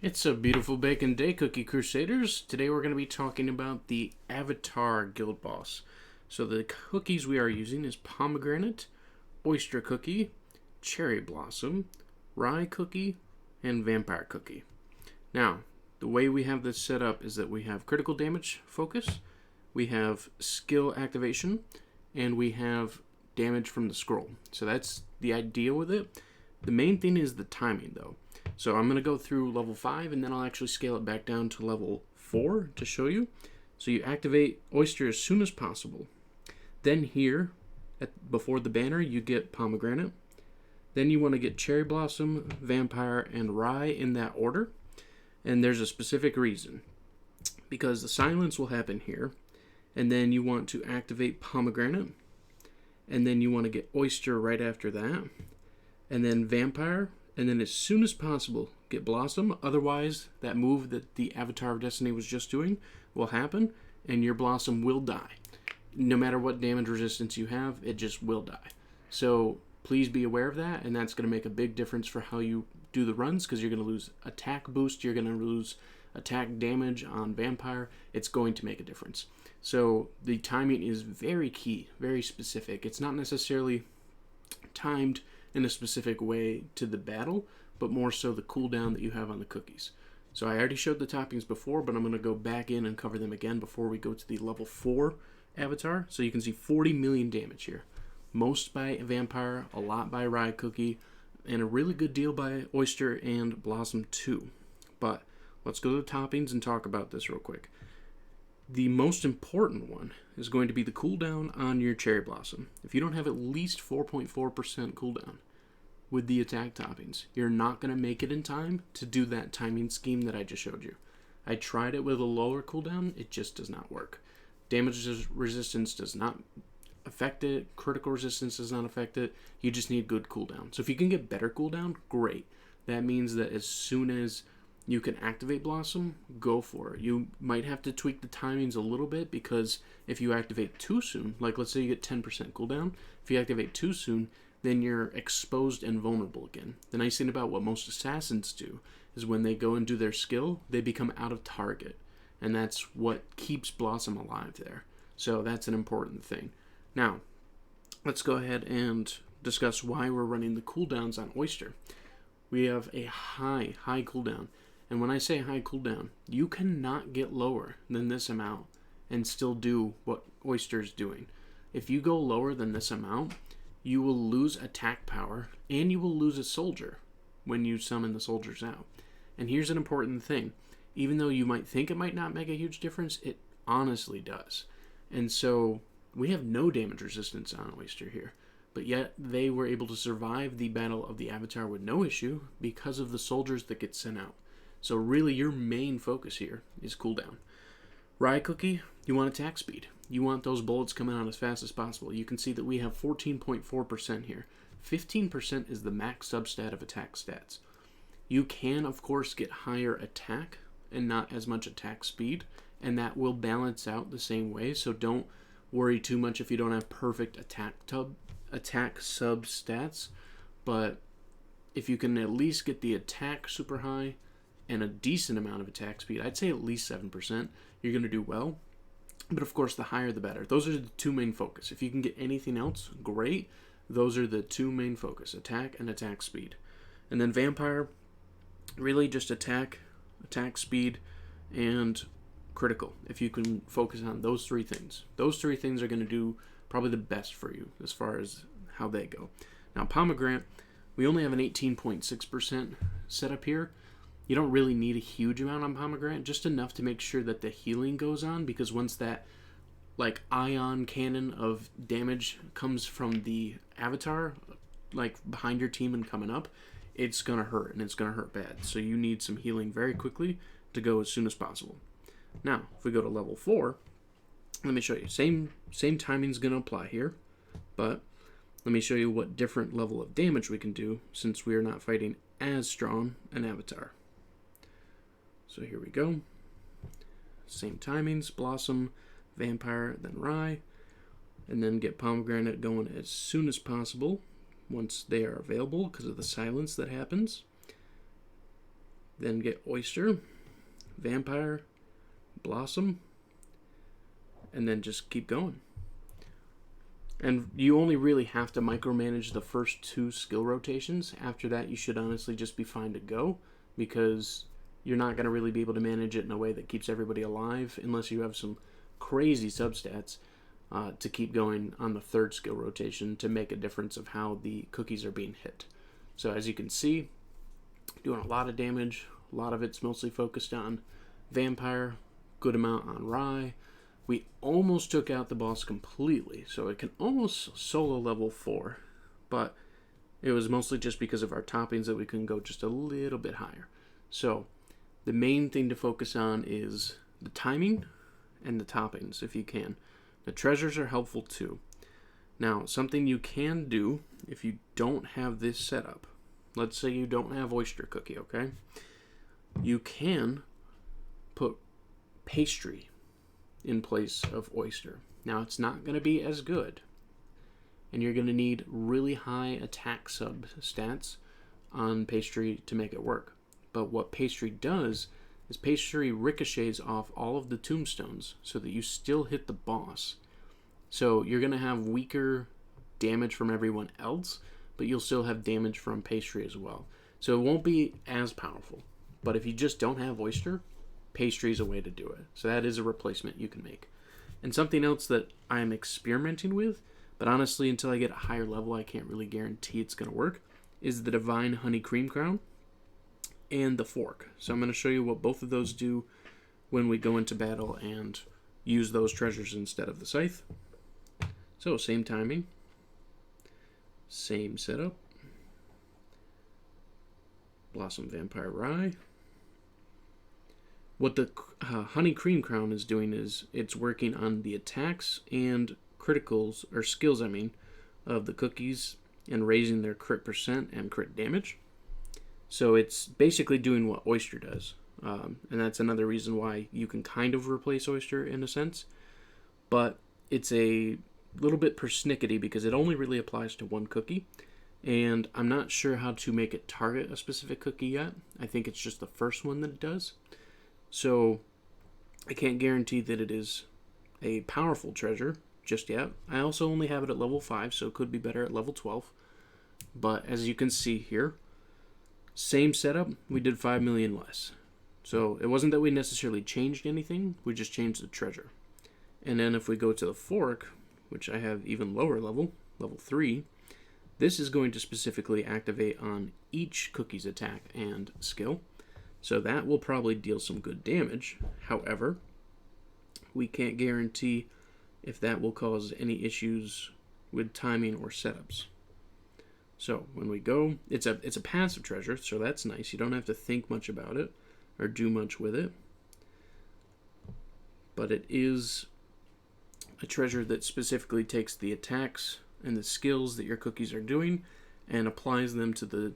It's a beautiful bacon day, Cookie Crusaders. Today we're going to be talking about the Avatar Guild Boss. So the cookies we are using is pomegranate, oyster cookie, cherry blossom, rye cookie, and vampire cookie. Now, the way we have this set up is that we have critical damage focus, we have skill activation, and we have damage from the scroll. So that's the idea with it. The main thing is the timing, though. So I'm going to go through level 5, and then I'll actually scale it back down to level 4 to show you. So you activate Oyster as soon as possible. Then here, before the banner, you get Pomegranate. Then you want to get Cherry Blossom, Vampire, and Rye in that order. And there's a specific reason. Because the silence will happen here. And then you want to activate Pomegranate. And then you want to get Oyster right after that. And then Vampire. And then as soon as possible, get Blossom. Otherwise, that move that the Avatar of Destiny was just doing will happen, and your Blossom will die. No matter what damage resistance you have, it just will die. So please be aware of that, and that's going to make a big difference for how you do the runs, because you're going to lose attack boost, you're going to lose attack damage on Vampire. It's going to make a difference. So the timing is very key, very specific. It's not necessarily timed in a specific way to the battle, but more so the cooldown that you have on the cookies. So I already showed the toppings before, but I'm going to go back in and cover them again before we go to the level 4 avatar. So you can see 40 million damage here. Most by Vampire, a lot by Rye Cookie, and a really good deal by Oyster and Blossom too. But let's go to the toppings and talk about this real quick. The most important one is going to be the cooldown on your Cherry Blossom. If you don't have at least 4.4% cooldown with the attack toppings, you're not going to make it in time to do that timing scheme that I just showed you. I tried it with a lower cooldown. It just does not work. Damage resistance does not affect it. Critical resistance does not affect it. You just need good cooldown. So if you can get better cooldown, great. That means that as soon as you can activate Blossom, go for it. You might have to tweak the timings a little bit, because if you activate too soon, like let's say you get 10% cooldown, if you activate too soon, then you're exposed and vulnerable again. The nice thing about what most assassins do is when they go and do their skill, they become out of target. And that's what keeps Blossom alive there. So that's an important thing. Now, let's go ahead and discuss why we're running the cooldowns on Oyster. We have a high cooldown. And when I say high cooldown, you cannot get lower than this amount and still do what Oyster is doing. If you go lower than this amount, you will lose attack power, and you will lose a soldier when you summon the soldiers out. And here's an important thing. Even though you might think it might not make a huge difference, it honestly does. And so we have no damage resistance on Oyster here. But yet they were able to survive the Battle of the Avatar with no issue because of the soldiers that get sent out. So really your main focus here is cooldown. Rye Cookie, you want attack speed. You want those bullets coming out as fast as possible. You can see that we have 14.4% here. 15% is the max substat of attack stats. You can, of course, get higher attack and not as much attack speed, and that will balance out the same way, so don't worry too much if you don't have perfect attack sub stats. But if you can at least get the attack super high and a decent amount of attack speed, I'd say at least 7%, you're going to do well. But of course, the higher the better. Those are the two main focus. If you can get anything else, great. Those are the two main focus, attack and attack speed. And then Vampire, really just attack speed, and critical. If you can focus on those three things. Those three things are going to do probably the best for you as far as how they go. Now, Pomegranate, we only have an 18.6% setup here. You don't really need a huge amount on Pomegranate, just enough to make sure that the healing goes on, because once that like ion cannon of damage comes from the Avatar, like behind your team and coming up, it's going to hurt, and it's going to hurt bad. So you need some healing very quickly to go as soon as possible. Now, if we go to level 4, let me show you. Same timing is going to apply here, but let me show you what different level of damage we can do since we are not fighting as strong an Avatar. So here we go. Same timings, Blossom, Vampire, then Rye, and then get Pomegranate going as soon as possible once they are available because of the silence that happens. Then get Oyster, Vampire, Blossom, and then just keep going. And you only really have to micromanage the first 2 skill rotations. After that, you should honestly just be fine to go, because you're not going to really be able to manage it in a way that keeps everybody alive unless you have some crazy substats to keep going on the 3rd skill rotation to make a difference of how the cookies are being hit. So as you can see, doing a lot of damage. A lot of it's mostly focused on Vampire, good amount on Rye. We almost took out the boss completely, so it can almost solo level 4, but it was mostly just because of our toppings that we couldn't go just a little bit higher. So the main thing to focus on is the timing and the toppings if you can. The treasures are helpful too. Now, something you can do if you don't have this setup, let's say you don't have Oyster Cookie, okay? You can put pastry in place of Oyster. Now, it's not going to be as good, and you're going to need really high attack sub stats on pastry to make it work. But what pastry does is pastry ricochets off all of the tombstones so that you still hit the boss. So you're going to have weaker damage from everyone else, but you'll still have damage from pastry as well. So it won't be as powerful. But if you just don't have Oyster, pastry is a way to do it. So that is a replacement you can make. And something else that I'm experimenting with, but honestly until I get a higher level I can't really guarantee it's going to work, is the Divine Honey Cream Crown and the Fork. So I'm going to show you what both of those do when we go into battle and use those treasures instead of the scythe. So same timing, same setup. Blossom, Vampire, Rye. What the Honey Cream Crown is doing is it's working on the attacks and criticals, or skills I mean, of the cookies and raising their crit percent and crit damage. So it's basically doing what Oyster does. And that's another reason why you can kind of replace Oyster in a sense. But it's a little bit persnickety because it only really applies to one cookie. And I'm not sure how to make it target a specific cookie yet. I think it's just the first one that it does. So I can't guarantee that it is a powerful treasure just yet. I also only have it at level 5, so it could be better at level 12. But as you can see here, same setup, we did 5 million less. So it wasn't that we necessarily changed anything, we just changed the treasure. And then if we go to the Fork, which I have even lower level, level 3, this is going to specifically activate on each cookie's attack and skill. So that will probably deal some good damage. However, we can't guarantee if that will cause any issues with timing or setups. So when we go, it's a passive treasure, so that's nice. You don't have to think much about it or do much with it. But it is a treasure that specifically takes the attacks and the skills that your cookies are doing and applies them to the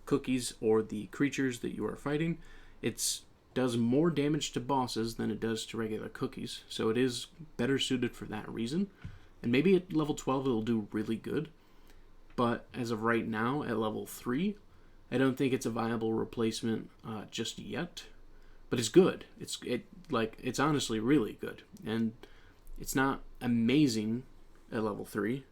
cookies or the creatures that you are fighting. It does more damage to bosses than it does to regular cookies, so it is better suited for that reason. And maybe at level 12 it'll do really good, but as of right now at level 3, I don't think it's a viable replacement just yet. But it's good. It's honestly really good, and it's not amazing at level 3,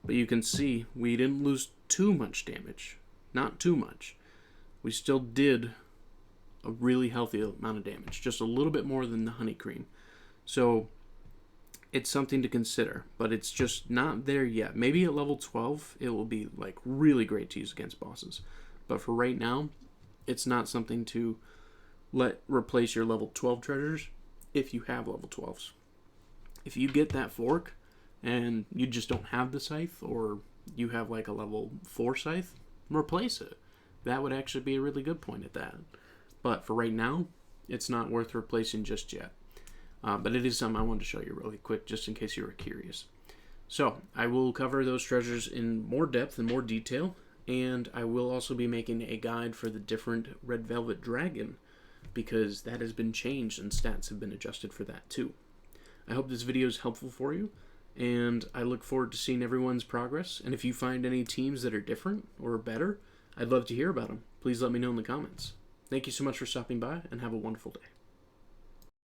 but you can see we didn't lose too much damage. Not too much. We still did a really healthy amount of damage, just a little bit more than the honey cream. So it's something to consider, but it's just not there yet. Maybe at level 12 it will be like really great to use against bosses, but for right now it's not something to let replace your level 12 treasures if you have level 12s. If you get that Fork and you just don't have the scythe, or you have like a level 4 scythe, replace it. That would actually be a really good point at that. But for right now, it's not worth replacing just yet. But it is something I wanted to show you really quick, just in case you were curious. So I will cover those treasures in more depth and more detail, and I will also be making a guide for the different Red Velvet Dragon, because that has been changed and stats have been adjusted for that too. I hope this video is helpful for you, and I look forward to seeing everyone's progress. And if you find any teams that are different or better, I'd love to hear about them. Please let me know in the comments. Thank you so much for stopping by, and have a wonderful day.